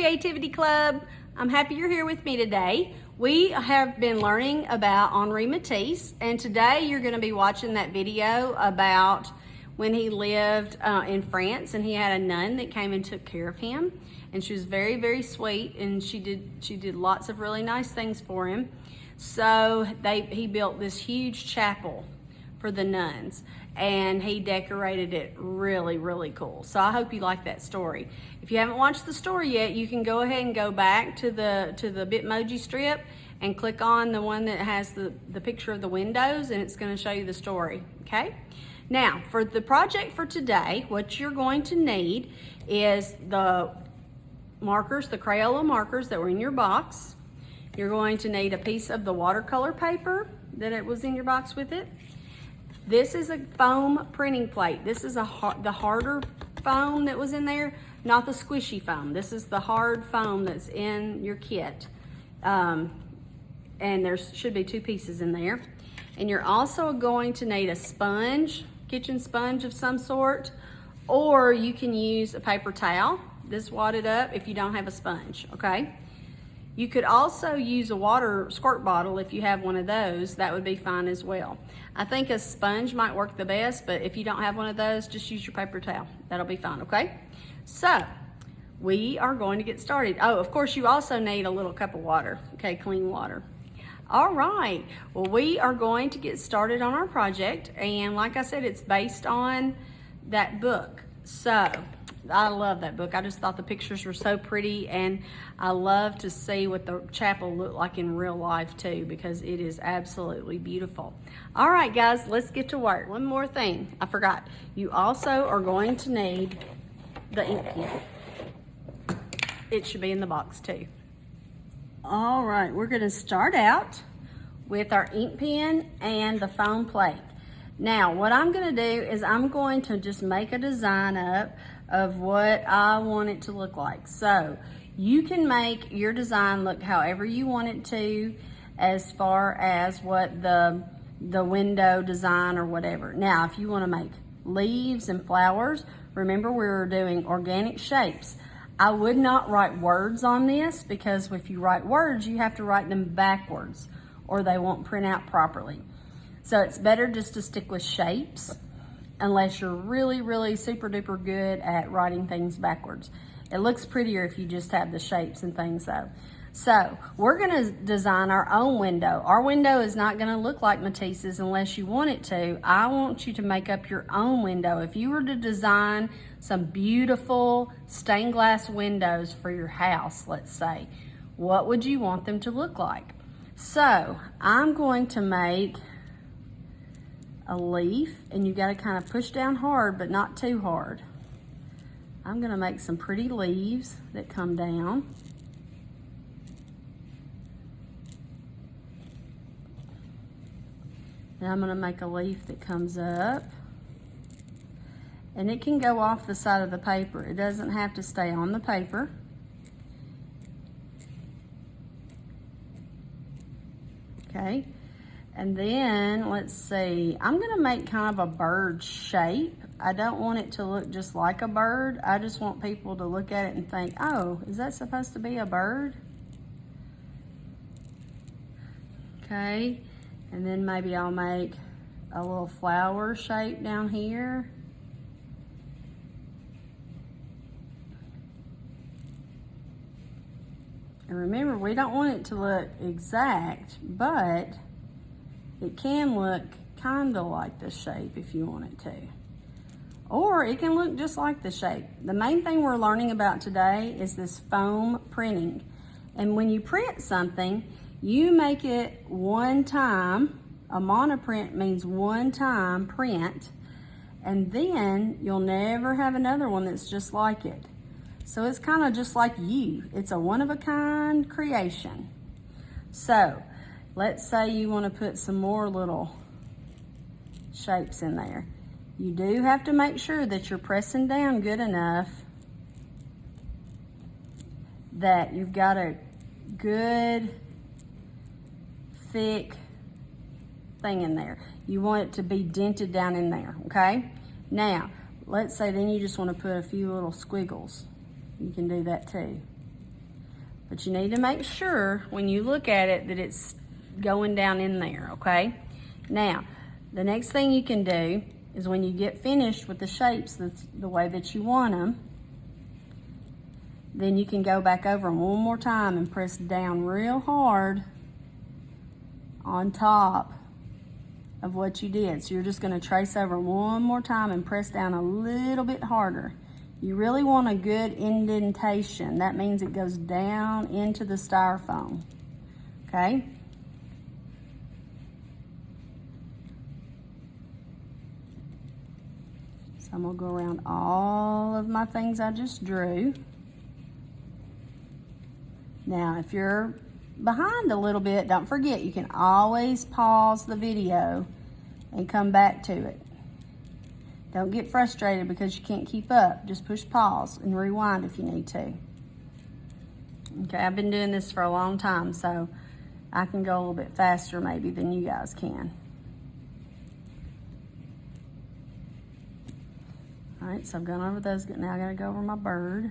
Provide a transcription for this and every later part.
Creativity Club. I'm happy you're here with me today. We have been learning about Henri Matisse, and today you're going to be watching that video about when he lived in France, and he had a nun that came and took care of him, and she was very, very sweet, and she did lots of really nice things for him. So he built this huge chapel for the nuns, and he decorated it really, really cool. So I hope you like that story. If you haven't watched the story yet, you can go ahead and go back to the Bitmoji strip and click on the one that has the picture of the windows, and it's going to show you the story. Okay, now for the project for today, what you're going to need is the markers, the Crayola markers that were in your box. You're going to need a piece of the watercolor paper that it was in your box with it. This is a foam printing plate. This is the harder foam that was in there, not the squishy foam. This is the hard foam that's in your kit. And there should be 2 pieces in there. And you're also going to need a sponge, kitchen sponge of some sort, or you can use a paper towel. This wadded up if you don't have a sponge, okay? You could also use a water squirt bottle if you have one of those. That would be fine as well. I think a sponge might work the best, but if you don't have one of those, just use your paper towel. That'll be fine, okay? So, we are going to get started. Oh, of course, you also need a little cup of water, okay, clean water. All right, well, we are going to get started on our project, and like I said, it's based on that book. So, I love that book. I just thought the pictures were so pretty, and I love to see what the chapel looked like in real life too, because it is absolutely beautiful. All right, guys, let's get to work. One more thing I forgot. You also are going to need the ink pen. It should be in the box too. All right, we're going to start out with our ink pen and the foam plate. Now, what I'm going to do is I'm going to just make a design up of what I want it to look like. So you can make your design look however you want it to, as far as what the window design or whatever. Now, if you want to make leaves and flowers, remember we were doing organic shapes. I would not write words on this, because if you write words, you have to write them backwards or they won't print out properly. So it's better just to stick with shapes, unless you're really, really super duper good at writing things backwards. It looks prettier if you just have the shapes and things though. So we're gonna design our own window. Our window is not gonna look like Matisse's unless you want it to. I want you to make up your own window. If you were to design some beautiful stained glass windows for your house, let's say, what would you want them to look like? So I'm going to make a leaf, and you got to kind of push down hard, but not too hard. I'm going to make some pretty leaves that come down. Then I'm going to make a leaf that comes up, and it can go off the side of the paper. It doesn't have to stay on the paper. Okay. And then, let's see, I'm gonna make kind of a bird shape. I don't want it to look just like a bird. I just want people to look at it and think, oh, is that supposed to be a bird? Okay, and then maybe I'll make a little flower shape down here. And remember, we don't want it to look exact, but it can look kind of like the shape if you want it to. Or it can look just like the shape. The main thing we're learning about today is this foam printing. And when you print something, you make it one time. A monoprint means one time print. And then you'll never have another one that's just like it. So it's kind of just like you. It's a one-of-a-kind creation. So let's say you want to put some more little shapes in there. You do have to make sure that you're pressing down good enough that you've got a good thick thing in there. You want it to be dented down in there, okay? Now, let's say then you just want to put a few little squiggles. You can do that too. But you need to make sure when you look at it that it's going down in there, okay? Now, the next thing you can do is when you get finished with the shapes that's the way that you want them, then you can go back over them one more time and press down real hard on top of what you did. So you're just going to trace over one more time and press down a little bit harder. You really want a good indentation. That means it goes down into the styrofoam, okay? So I'm going to go around all of my things I just drew. Now, if you're behind a little bit, don't forget, you can always pause the video and come back to it. Don't get frustrated because you can't keep up. Just push pause and rewind if you need to. Okay, I've been doing this for a long time, so I can go a little bit faster maybe than you guys can. All right, so I've gone over those. Now I gotta go over my bird.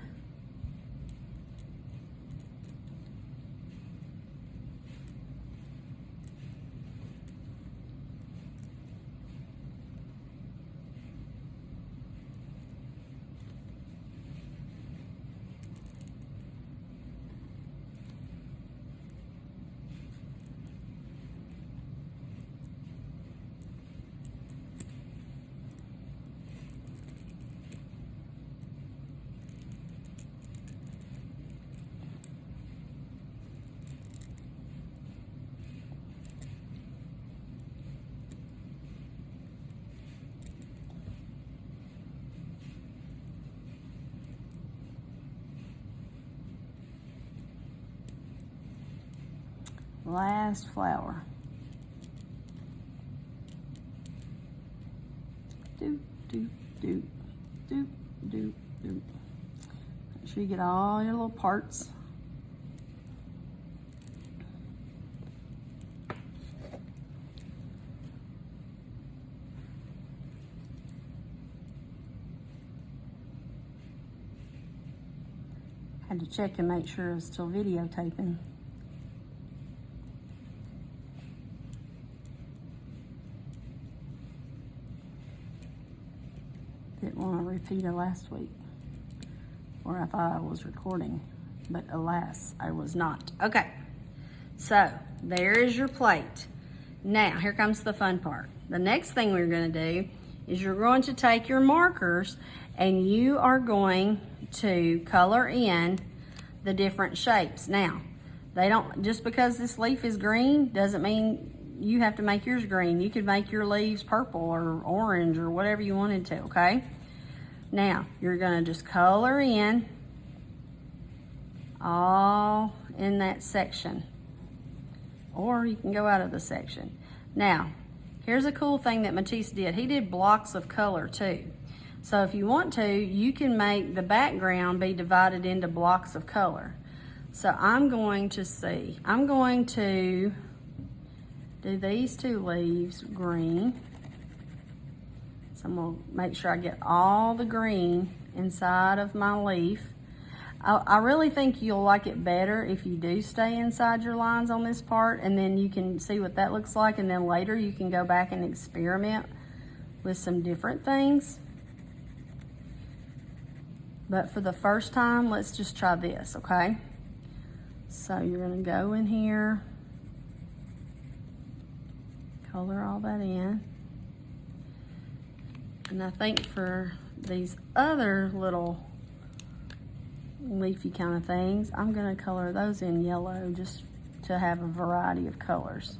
Last flower. Do, do, do, do, do, do. Make sure you get all your little parts. Had to check and make sure it was still videotaping. Didn't want to repeat it last week, or I thought I was recording, but alas, I was not. Okay, so there is your plate. Now, here comes the fun part. The next thing we're going to do is you're going to take your markers and you are going to color in the different shapes. Now, they don't, just because this leaf is green doesn't mean you have to make yours green. You could make your leaves purple or orange or whatever you wanted to, okay? Now, you're gonna just color in all in that section. Or you can go out of the section. Now, here's a cool thing that Matisse did. He did blocks of color too. So if you want to, you can make the background be divided into blocks of color. So I'm going to do these two leaves green. So I'm gonna make sure I get all the green inside of my leaf. I really think you'll like it better if you do stay inside your lines on this part, and then you can see what that looks like, and then later you can go back and experiment with some different things. But for the first time, let's just try this, okay? So you're gonna go in here, color all that in. And I think for these other little leafy kind of things, I'm gonna color those in yellow just to have a variety of colors.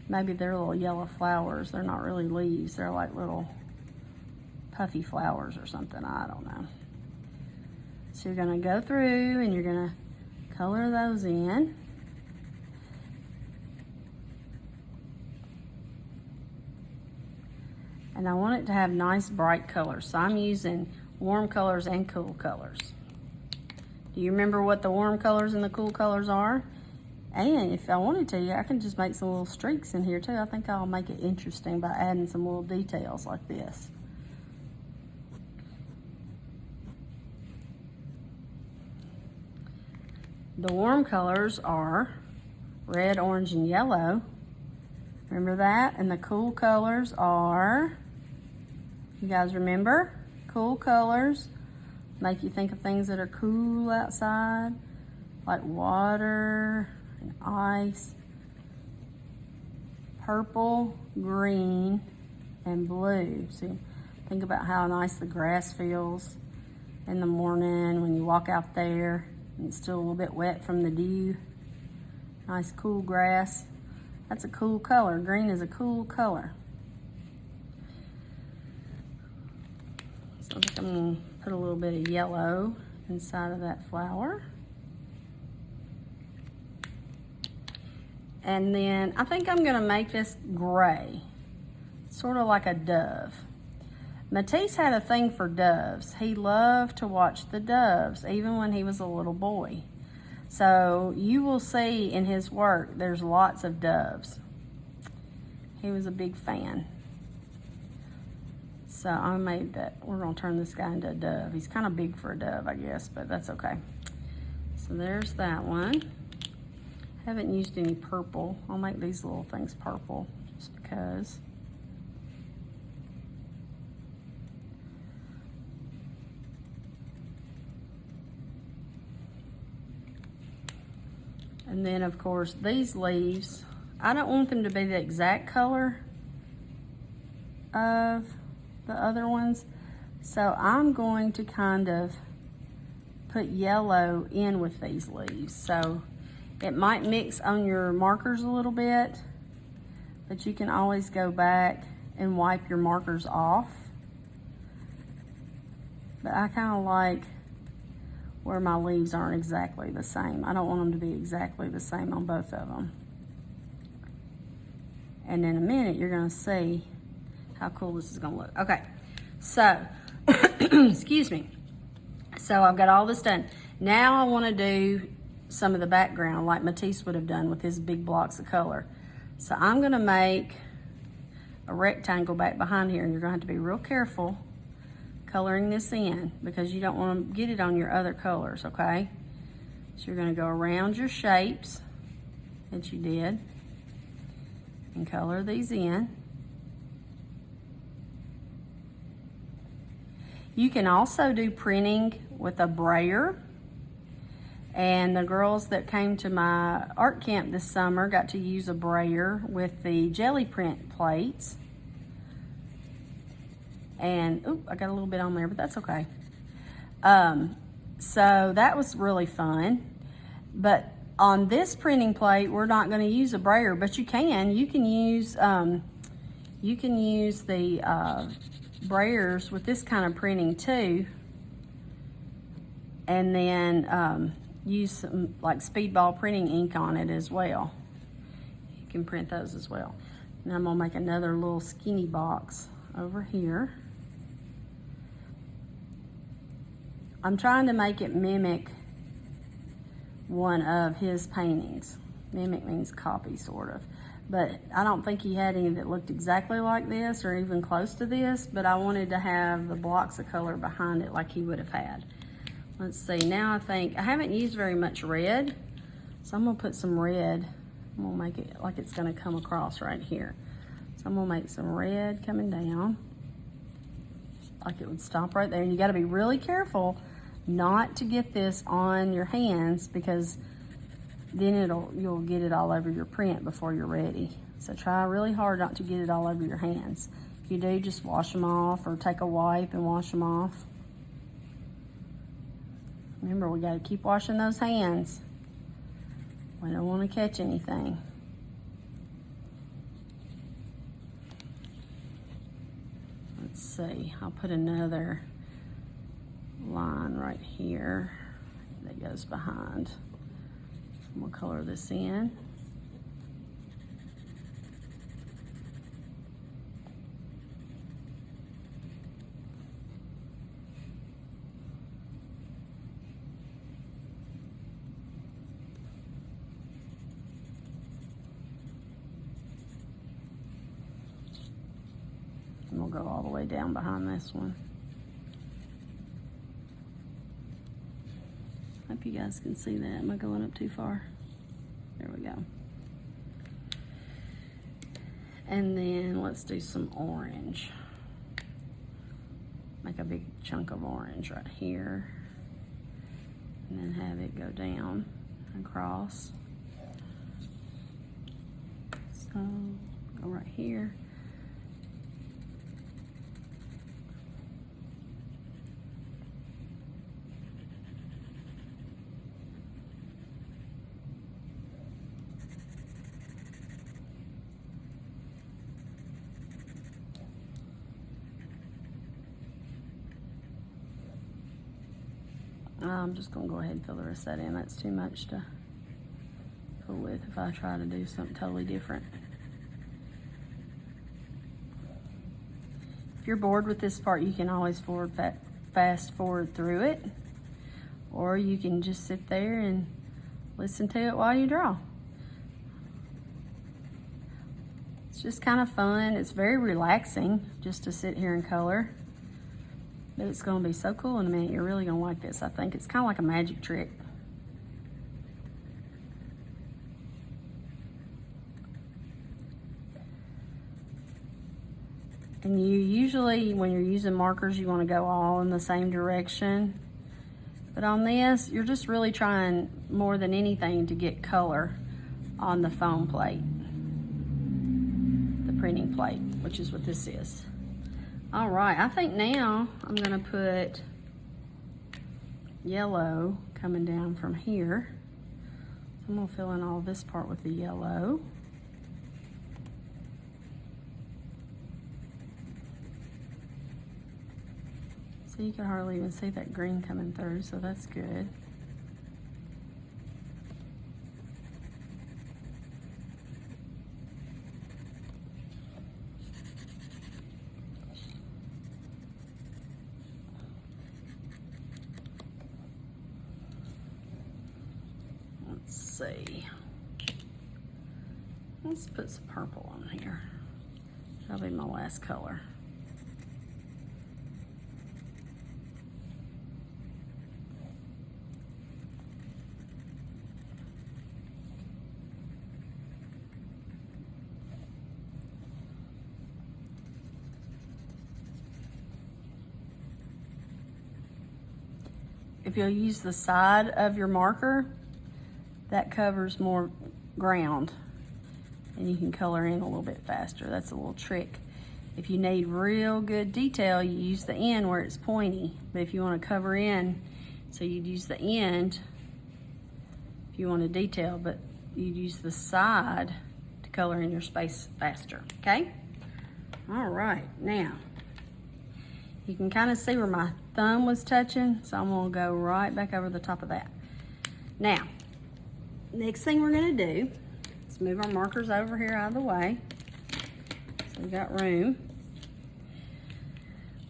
Maybe they're little yellow flowers. They're not really leaves. They're like little puffy flowers or something. I don't know. So you're gonna go through and you're gonna color those in. And I want it to have nice bright colors. So I'm using warm colors and cool colors. Do you remember what the warm colors and the cool colors are? And if I wanted to, I can just make some little streaks in here too. I think I'll make it interesting by adding some little details like this. The warm colors are red, orange, and yellow. Remember that? And the cool colors are, you guys remember? Cool colors make you think of things that are cool outside, like water and ice. Purple, green, and blue. See, think about how nice the grass feels in the morning when you walk out there and it's still a little bit wet from the dew. Nice cool grass. That's a cool color. Green is a cool color. So I think I'm going to put a little bit of yellow inside of that flower. And then I think I'm going to make this gray, sort of like a dove. Matisse had a thing for doves. He loved to watch the doves, even when he was a little boy. So you will see in his work, there's lots of doves. He was a big fan. So I made that, we're gonna turn this guy into a dove. He's kind of big for a dove, I guess, but that's okay. So there's that one. Haven't used any purple. I'll make these little things purple just because. And then of course these leaves, I don't want them to be the exact color of the other ones. So I'm going to kind of put yellow in with these leaves. So it might mix on your markers a little bit, but you can always go back and wipe your markers off. But I kind of like where my leaves aren't exactly the same. I don't want them to be exactly the same on both of them. And in a minute, you're gonna see how cool this is gonna look. Okay, so, excuse me. So I've got all this done. Now I wanna do some of the background like Matisse would have done with his big blocks of color. So I'm gonna make a rectangle back behind here, and you're gonna have to be real careful coloring this in because you don't wanna get it on your other colors, okay? So you're gonna go around your shapes that you did and color these in. You can also do printing with a brayer. And the girls that came to my art camp this summer got to use a brayer with the jelly print plates. And, oop, I got a little bit on there, but that's okay. So that was really fun. But on this printing plate, we're not gonna use a brayer, but you can. You can use the brayers with this kind of printing too. And then use some like speedball printing ink on it as well. You can print those as well. Now I'm gonna make another little skinny box over here. I'm trying to make it mimic one of his paintings. Mimic means copy, sort of. But I don't think he had any that looked exactly like this or even close to this, but I wanted to have the blocks of color behind it like he would have had. Let's see, now I think, I haven't used very much red, so I'm gonna put some red. I'm gonna make it like it's gonna come across right here. So I'm gonna make some red coming down, like it would stop right there. And you gotta be really careful not to get this on your hands because then you'll get it all over your print before you're ready. So try really hard not to get it all over your hands. If you do, just wash them off or take a wipe and wash them off. Remember, we gotta keep washing those hands. We don't wanna catch anything. Let's see, I'll put another line right here that goes behind. I'm gonna color this in. And we'll go all the way down behind this one. Hope you guys can see that. Am I going up too far? There we go. And then let's do some orange. Make a big chunk of orange right here. And then have it go down across. So, go right here. I'm just gonna go ahead and fill the rest of that in. That's too much to pull with if I try to do something totally different. If you're bored with this part, you can always fast forward through it, or you can just sit there and listen to it while you draw. It's just kind of fun. It's very relaxing just to sit here and color. But it's going to be so cool in a minute. You're really going to like this, I think. It's kind of like a magic trick. And you usually, when you're using markers, you want to go all in the same direction. But on this, you're just really trying more than anything to get color on the foam plate. The printing plate, which is what this is. All right, I think now I'm gonna put yellow coming down from here. So I'm gonna fill in all this part with the yellow. So you can hardly even see that green coming through, so that's good. See. Let's put some purple on here. That'll be my last color. If you'll use the side of your marker, that covers more ground and you can color in a little bit faster. That's a little trick. If you need real good detail, you use the end where it's pointy. But if you want to cover in, so you'd use the end if you want to detail, but you'd use the side to color in your space faster, okay? All right, now, you can kind of see where my thumb was touching, so I'm gonna go right back over the top of that. Now, next thing we're gonna do is move our markers over here out of the way. So we got room.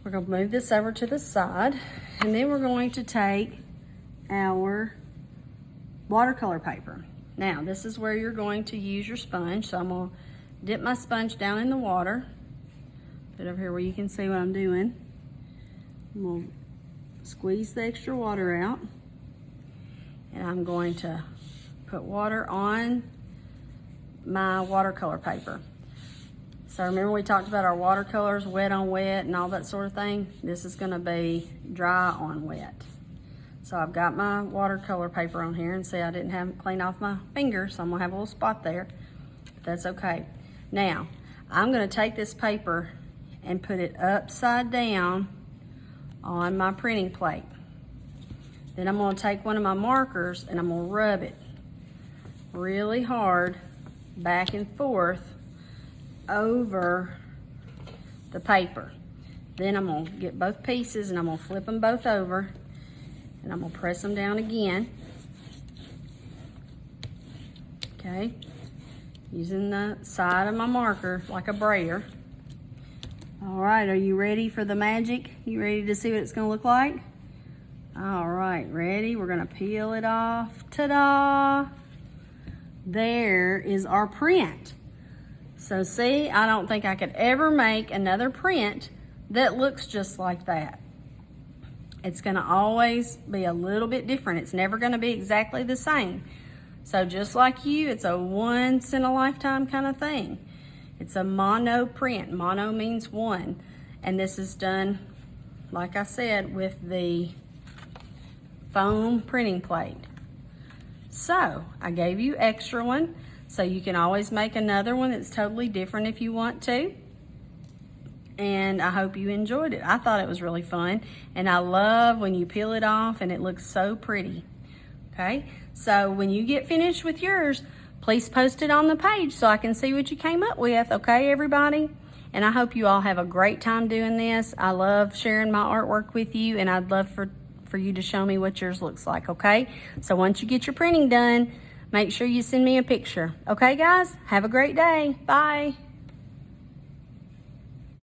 We're gonna move this over to the side, and then we're going to take our watercolor paper. Now, this is where you're going to use your sponge. So I'm gonna dip my sponge down in the water. Put it over here where you can see what I'm doing. I'm gonna squeeze the extra water out, and I'm going to put water on my watercolor paper. So remember we talked about our watercolors, wet on wet and all that sort of thing? This is gonna be dry on wet. So I've got my watercolor paper on here, and see I didn't have clean off my finger, so I'm gonna have a little spot there, but that's okay. Now, I'm gonna take this paper and put it upside down on my printing plate. Then I'm gonna take one of my markers and I'm gonna rub it really hard back and forth over the paper. Then I'm gonna get both pieces and I'm gonna flip them both over, and I'm gonna press them down again. Okay, using the side of my marker like a brayer. All right, are you ready for the magic? You ready to see what it's gonna look like? All right, ready? We're gonna peel it off. Ta-da! There is our print. So see, I don't think I could ever make another print that looks just like that. It's gonna always be a little bit different. It's never gonna be exactly the same. So just like you, it's a once in a lifetime kind of thing. It's a mono print. Mono means one. And this is done, like I said, with the foam printing plate. So I gave you extra one, so you can always make another one that's totally different if you want to. And I hope you enjoyed it. I thought it was really fun, and I love when you peel it off and it looks so pretty. Okay, so when you get finished with yours, please post it on the page so I can see what you came up with. Okay, everybody? And I hope you all have a great time doing this. I love sharing my artwork with you, and I'd love for you to show me what yours looks like, okay? So once you get your printing done, make sure you send me a picture. Okay, guys? Have a great day. Bye.